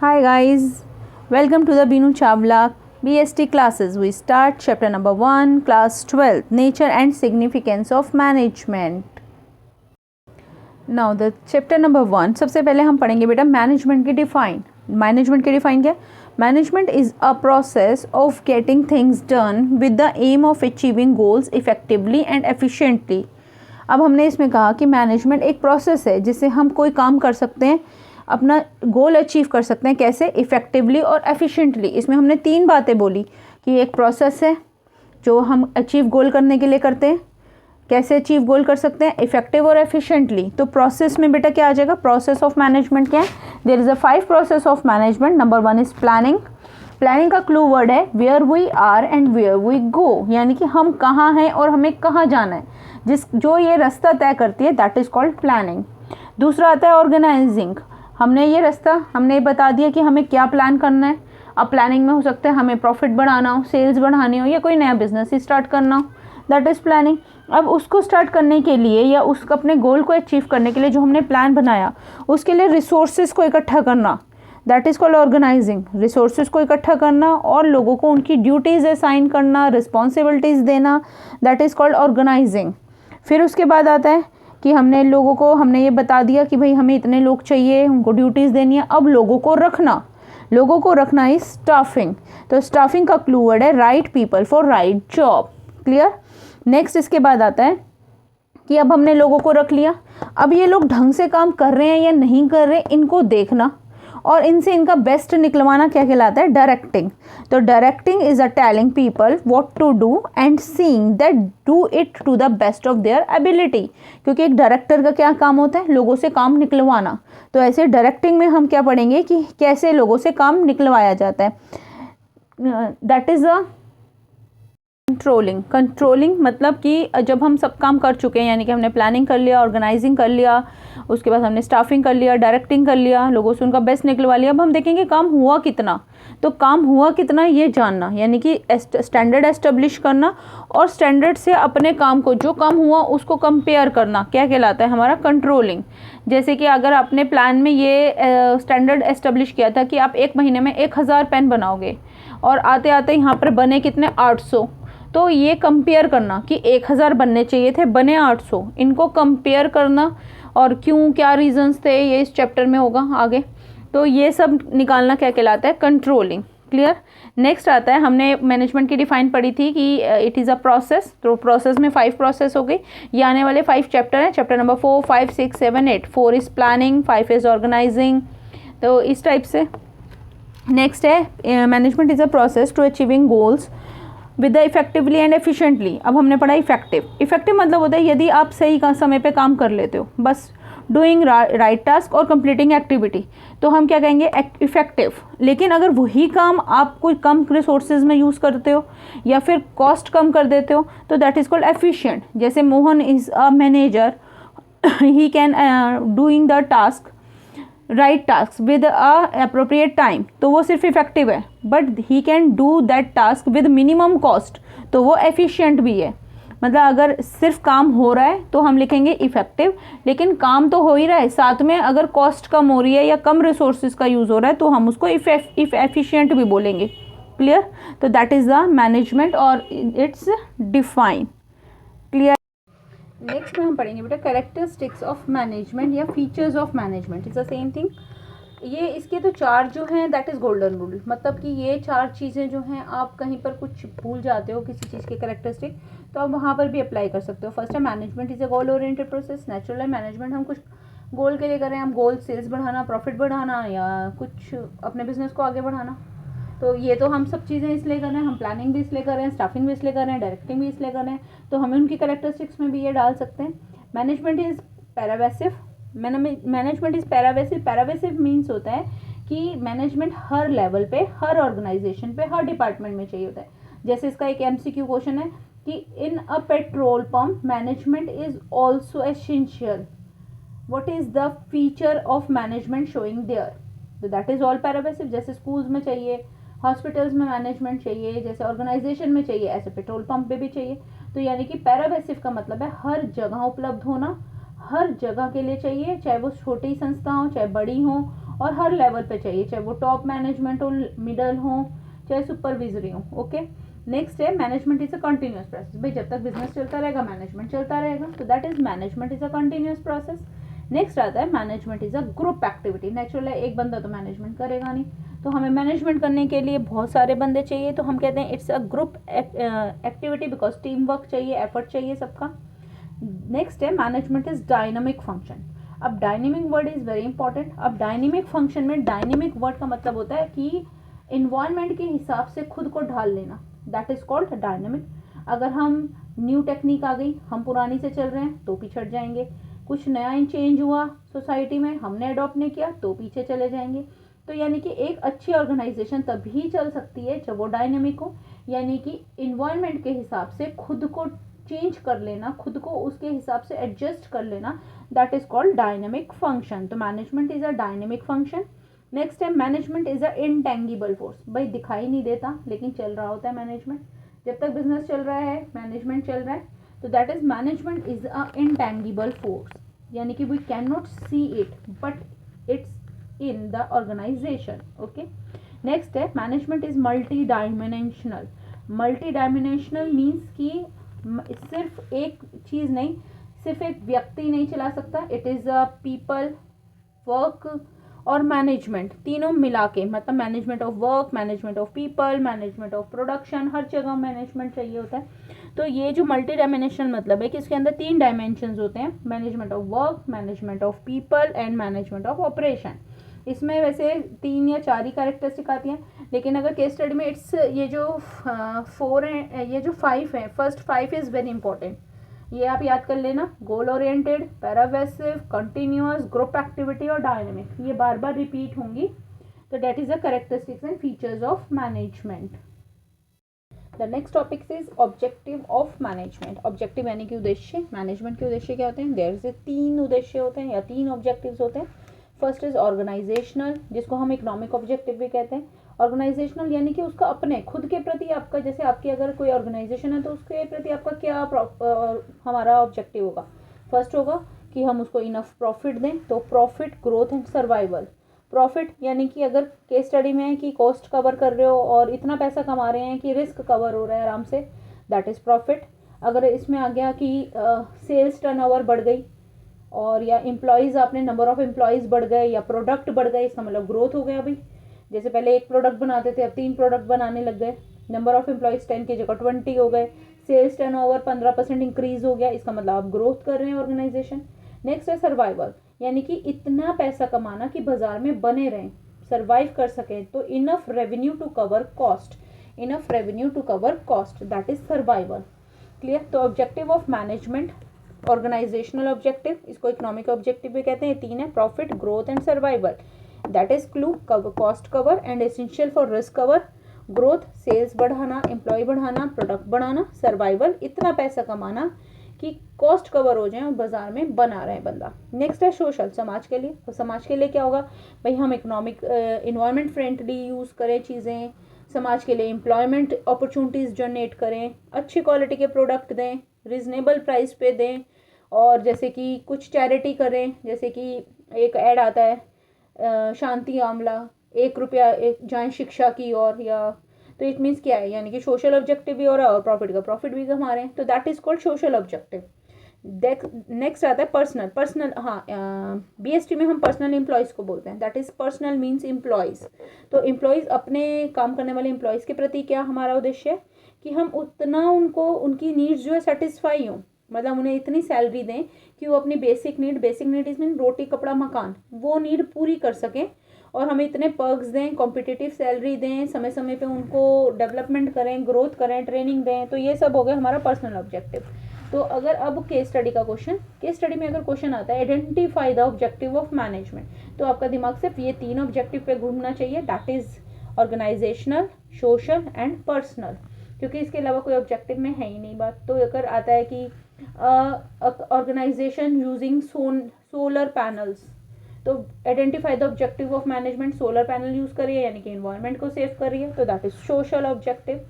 Hi guys, welcome to the Binu Chawla BST classes. We start chapter number 1, class 12, Nature and Significance of Management. Now the chapter number 1, सबसे पहले हम पढ़ेंगे बेटा management की define. Management की define क्या? Management is a process of getting things done with the aim of achieving goals effectively and efficiently. अब हमने इसमें कहा कि मैनेजमेंट एक प्रोसेस है जिससे हम कोई काम कर सकते हैं, अपना गोल अचीव कर सकते हैं. कैसे? इफ़ेक्टिवली और एफिशिएंटली. इसमें हमने 3 बातें बोली कि एक प्रोसेस है जो हम अचीव गोल करने के लिए करते हैं. कैसे अचीव गोल कर सकते हैं? इफेक्टिव और एफिशिएंटली. तो प्रोसेस में बेटा क्या आ जाएगा? प्रोसेस ऑफ मैनेजमेंट क्या है? There is a 5 process of management. Number 1 is planning. Planning का क्लू वर्ड है where we are and where we go, यानी कि हम कहाँ हैं और हमें कहाँ जाना है, जो ये रास्ता तय करती है, दैट इज़ कॉल्ड प्लानिंग. दूसरा आता है ऑर्गेनाइजिंग. हमने बता दिया कि हमें क्या प्लान करना है. अब प्लानिंग में हो सकता है हमें प्रॉफिट बढ़ाना हो, सेल्स बढ़ानी हो, या कोई नया बिजनेस ही स्टार्ट करना हो, दैट इज़ प्लानिंग. अब उसको स्टार्ट करने के लिए या उसको अपने गोल को अचीव करने के लिए जो हमने प्लान बनाया उसके लिए रिसोर्सेज को इकट्ठा करना, that is called organizing. Resources को इकट्ठा करना और लोगों को उनकी ड्यूटीज़ असाइन करना, रिस्पॉन्सिबिलिटीज़ देना, दैट इज़ कॉल्ड ऑर्गेनाइजिंग. फिर उसके बाद आता है कि हमने ये बता दिया कि भाई हमें इतने लोग चाहिए, उनको ड्यूटीज़ देनी है. अब लोगों को रखना इज स्टाफिंग. तो स्टाफिंग का क्लू वर्ड है right people for right job. Clear? Next इसके बाद आता है कि अब हमने लोगों को रख लिया, अब ये लोग ढंग से काम कर रहे हैं या नहीं कर रहे, इनको देखना और इनसे इनका बेस्ट निकलवाना क्या कहलाता है? डायरेक्टिंग. तो directing is a telling people what to do and seeing that do it to the best of their ability. क्योंकि एक डायरेक्टर का क्या काम होता है? लोगों से काम निकलवाना. तो ऐसे डायरेक्टिंग में हम क्या पढ़ेंगे कि कैसे लोगों से काम निकलवाया जाता है. दैट इज़ अ कंट्रोलिंग मतलब कि जब हम सब काम कर चुके हैं, यानी कि हमने प्लानिंग कर लिया, ऑर्गेनाइजिंग कर लिया, उसके बाद हमने स्टाफिंग कर लिया, डायरेक्टिंग कर लिया, लोगों से उनका बेस्ट निकलवा लिया. अब हम देखेंगे काम हुआ कितना. तो काम हुआ कितना ये जानना, यानी कि स्टैंडर्ड एस्टेब्लिश करना और स्टैंडर्ड से अपने काम को, जो काम हुआ उसको कंपेयर करना, क्या कहलाता है? हमारा कंट्रोलिंग. जैसे कि अगर आपने प्लान में ये स्टैंडर्ड एस्टेब्लिश किया था कि आप 1 महीने में 1000 पेन बनाओगे और आते आते यहाँ पर बने कितने? 800. तो ये कंपेयर करना कि 1000 बनने चाहिए थे, बने 800, इनको कंपेयर करना और क्यों, क्या रीजंस थे, ये इस चैप्टर में होगा आगे. तो ये सब निकालना क्या कहलाता है? कंट्रोलिंग. क्लियर? नेक्स्ट आता है, हमने मैनेजमेंट की डिफाइन पढ़ी थी कि इट इज़ अ प्रोसेस. तो प्रोसेस में 5 प्रोसेस हो गई. ये आने वाले 5 चैप्टर हैं. Chapter number 4, 5, 6, 7, 8. 4 is planning, 5 is organizing. तो इस टाइप से. नेक्स्ट है management is a process to achieving goals with effectively and efficiently. अब हमने पढ़ा इफेक्टिव मतलब होता है यदि आप सही का समय पे काम कर लेते हो, बस डूइंग राइट टास्क और कंप्लीटिंग एक्टिविटी, तो हम क्या कहेंगे? इफेक्टिव. लेकिन अगर वही काम आप कोई कम रिसोर्सेज में यूज़ करते हो या फिर कॉस्ट कम कर देते हो, तो दैट इज़ कॉल्ड एफिशिएंट. जैसे Mohan is a manager, he can doing the task right task with appropriate time, तो वो सिर्फ इफेक्टिव है. But he can do that task with minimum cost, तो वो एफिशिएंट भी है. मतलब अगर सिर्फ काम हो रहा है तो हम लिखेंगे इफेक्टिव, लेकिन काम तो हो ही रहा है, साथ में अगर कॉस्ट कम हो रही है या कम रिसोर्सेज का यूज़ हो रहा है तो हम उसको एफिशिएंट भी बोलेंगे. क्लियर? तो दैट इज़ द मैनेजमेंट और इट्स डिफाइन. क्लियर? नेक्स्ट में हम पढ़ेंगे बेटा कैरेक्टरिस्टिक्स ऑफ मैनेजमेंट या features of management. Is the same thing. ये इसके तो 4 जो हैं दैट इज़ गोल्डन रूल. मतलब कि ये 4 चीज़ें जो हैं, आप कहीं पर कुछ भूल जाते हो किसी चीज़ के कैरेक्टरिस्टिक, तो आप वहाँ पर भी अप्लाई कर सकते हो. फर्स्ट है management is a goal oriented process. Natural है मैनेजमेंट हम कुछ गोल के लिए कर रहे हैं. हम गोल सेल्स बढ़ाना, प्रॉफिट बढ़ाना, या कुछ अपने बिजनेस को आगे बढ़ाना. तो ये तो हम सब चीज़ें इसलिए कर रहे हैं. हम प्लानिंग भी इसलिए कर रहे हैं, स्टाफिंग भी इसलिए कर रहे हैं, डायरेक्टिंग भी इसलिए कर रहे हैं. तो हमें उनकी कैरेक्टरिस्टिक्स में भी ये डाल सकते हैं. Management is pervasive. Management is pervasive. Pervasive means होता है कि मैनेजमेंट हर लेवल पे, हर ऑर्गेनाइजेशन पे, हर डिपार्टमेंट में चाहिए होता है. जैसे इसका एक MCQ क्वेश्चन है कि in a petrol pump management is also essential. What is the feature of management showing there? तो दैट इज ऑल पैरावेसिव. जैसे स्कूल्स में चाहिए, हॉस्पिटल्स में मैनेजमेंट चाहिए, जैसे ऑर्गेनाइजेशन में चाहिए, ऐसे पेट्रोल पंप पे भी चाहिए. तो यानी कि पैरावेसिव का मतलब है हर जगह उपलब्ध होना, हर जगह के लिए चाहिए, चाहे वो छोटी संस्था हो चाहे बड़ी हो, और हर लेवल पे चाहिए, चाहे वो टॉप मैनेजमेंट हो, मिडल हो, चाहे सुपरविजरी हो। ओके, नेक्स्ट है management is a continuous process. भाई जब तक बिजनेस चलता रहेगा मैनेजमेंट चलता रहेगा, तो that is management is a continuous process. Next आता है management is a group activity. Natural है, एक बंदा तो मैनेजमेंट करेगा नहीं, तो हमें मैनेजमेंट करने के लिए बहुत सारे बंदे चाहिए, तो हम कहते हैं it's a group activity, because team work चाहिए, एफर्ट चाहिए सबका। नेक्स्ट है मैनेजमेंट इज डायनामिक फंक्शन। अब dynamic word is very important. अब डायनेमिक फंक्शन में डायनेमिक वर्ड का मतलब होता है कि इन्वायरमेंट के हिसाब से खुद को ढाल लेना, दैट इज कॉल्ड डायनेमिक। अगर हम न्यू टेक्निक आ गई, हम पुरानी से चल रहे हैं तो पीछे हट जाएंगे। कुछ नया चेंज हुआ सोसाइटी में, हमने अडॉप्ट नहीं किया तो पीछे चले जाएंगे। तो यानी कि एक अच्छी ऑर्गेनाइजेशन तभी चल सकती है जब वो डायनेमिक हो, यानी कि इन्वायरमेंट के हिसाब से खुद को चेंज कर लेना, खुद को उसके हिसाब से एडजस्ट कर लेना, that is called dynamic function. तो management is a dynamic function. Next है management is a intangible force. भाई दिखाई नहीं देता लेकिन चल रहा होता है मैनेजमेंट। जब तक बिजनेस चल रहा है, मैनेजमेंट चल रहा है, तो that is management is a intangible force, यानी कि we can not see it but it's in the organisation. Okay, next है management is multi dimensional. Multi dimensional means कि सिर्फ एक चीज़ नहीं, सिर्फ एक व्यक्ति नहीं चला सकता, it is a people, work और मैनेजमेंट, तीनों मिला के, मतलब management of work, management of people, management of production, हर जगह मैनेजमेंट चाहिए होता है। तो ये जो मल्टी डायमेंशनल मतलब है कि इसके अंदर 3 डायमेंशंस होते हैं, management of work, management of people and management of operation. इसमें वैसे 3 या 4 ही कैरेक्टरिस्टिक आती हैं, लेकिन अगर केस स्टडी में इट्स ये जो 4 हैं, ये जो 5 हैं, फर्स्ट 5 इज़ वेरी इंपॉर्टेंट, ये आप याद कर लेना। Goal oriented, pervasive, continuous, group activity और डायनेमिक, ये बार बार रिपीट होंगी। तो that is the characteristics and features of management. The next topic is objective of management. Objective यानी कि उद्देश्य। मैनेजमेंट के उद्देश्य क्या होते हैं? देयर से 3 उद्देश्य होते हैं या 3 ऑब्जेक्टिव्स होते हैं। फर्स्ट इज ऑर्गेनाइजेशनल, जिसको हम इकोनॉमिक ऑब्जेक्टिव भी कहते हैं। ऑर्गेनाइजेशनल यानी कि उसका अपने खुद के प्रति आपका, जैसे आपकी अगर कोई ऑर्गेनाइजेशन है तो उसके प्रति आपका क्या हमारा ऑब्जेक्टिव होगा। फर्स्ट होगा कि हम उसको इनफ प्रॉफिट दें, तो profit, growth and survival. Profit यानी कि अगर केस स्टडी में है कि कॉस्ट कवर कर रहे हो और इतना पैसा कमा रहे हैं कि रिस्क कवर हो रहा है आराम से, दैट इज़ प्रॉफिट। अगर इसमें आ गया कि सेल्स टर्नओवर बढ़ गई और या एम्प्लॉयज़, आपने नंबर ऑफ एम्प्लॉयज़ बढ़ गए या प्रोडक्ट बढ़ गए, इसका मतलब ग्रोथ हो गया। अभी जैसे पहले 1 प्रोडक्ट बनाते थे, अब 3 प्रोडक्ट बनाने लग गए, नंबर ऑफ एम्प्लॉयज़ 10 की जगह 20 हो गए, सेल्स टर्नओवर 15% इंक्रीज हो गया, इसका मतलब आप ग्रोथ कर रहे हैं ऑर्गेनाइजेशन। नेक्स्ट है सर्वाइवल, यानी कि इतना पैसा कमाना कि बाजार में बने रहें, सर्वाइव कर सकें, तो enough revenue to cover cost, enough revenue to cover cost, that is survival. Clear? तो objective of management, organisational objective, इसको इकोनॉमिक ऑब्जेक्टिव भी कहते हैं, 3 है, profit, growth and survival. That is clue, cost cover and essential for risk cover, growth, sales बढ़ाना, employ बढ़ाना, product बढ़ाना, survival, इतना पैसा कमाना कि कॉस्ट कवर हो जाए और बाजार में बना रहे बंदा। नेक्स्ट है सोशल, समाज के लिए। तो समाज के लिए क्या होगा भाई? हम इकोनॉमिक इन्वायरमेंट फ्रेंडली यूज़ करें चीज़ें, समाज के लिए एम्प्लॉयमेंट अपॉर्चुनिटीज़ जनरेट करें, अच्छी क्वालिटी के प्रोडक्ट दें, रिजनेबल प्राइस पे दें, और जैसे कि कुछ चैरिटी करें, जैसे कि एक ऐड आता है शांति आमला, 1 रुपया एक जाए शिक्षा की ओर, या तो इट मीन्स क्या है, यानी कि सोशल ऑब्जेक्टिव भी हो रहा है और प्रॉफिट भी कमा रहे हैं, तो that is called social objective. Next आता है पर्सनल। पर्सनल, हाँ, बीएसटी में हम पर्सनल एम्प्लॉयज़ को बोलते हैं, that is personal means employees. तो एम्प्लॉयज़, अपने काम करने वाले एम्प्लॉयज़ के प्रति क्या हमारा उद्देश्य है कि हम उतना उनको, उनकी नीड्स जो है सेटिस्फाई हों, मतलब उन्हें इतनी सैलरी दें कि वो अपनी बेसिक नीड इज मीन रोटी कपड़ा मकान, वो नीड पूरी कर सकें, और हमें इतने पर्क्स दें, कॉम्पिटिटिव सैलरी दें, समय समय पे उनको डेवलपमेंट करें, ग्रोथ करें, ट्रेनिंग दें। तो ये सब हो गया हमारा पर्सनल ऑब्जेक्टिव। तो अगर अब केस स्टडी का क्वेश्चन, केस स्टडी में अगर क्वेश्चन आता है identify the objective of management, तो आपका दिमाग सिर्फ ये 3 ऑब्जेक्टिव पे घूमना चाहिए, that is organizational, social and personal, क्योंकि इसके अलावा कोई ऑब्जेक्टिव में है ही नहीं बात। तो अगर आता है कि ऑर्गेनाइजेशन यूजिंग सोलर पैनल्स, तो identify the objective of management, solar panel use करिए यानी कि इन्वायरमेंट को सेव करिए, तो दैट इज सोशल ऑब्जेक्टिव।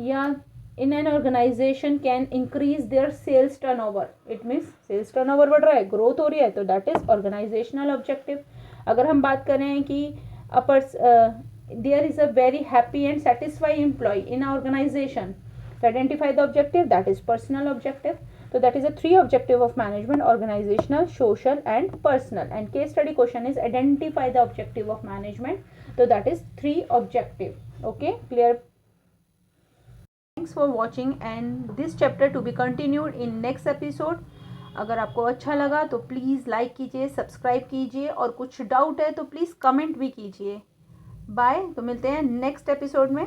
या in an organisation can increase their sales turnover, it means sales turnover बढ़ रहा है, ग्रोथ हो रही है, तो दैट इज ऑर्गेनाइजेशनल ऑब्जेक्टिव। अगर हम बात करें कि there is a very happy and satisfied employee in our organization, to identify the objective, that is personal objective. So that is a 3 objective of management: organizational, social and personal. And case study question is identify the objective of management. So that is 3 objective. Okay, clear? Thanks for watching and this chapter to be continued in next episode. अगर आपको अच्छा लगा तो please like कीजिए, subscribe कीजिए और कुछ doubt है तो प्लीज़ कमेंट भी कीजिए. बाय. तो मिलते हैं नेक्स्ट एपिसोड में.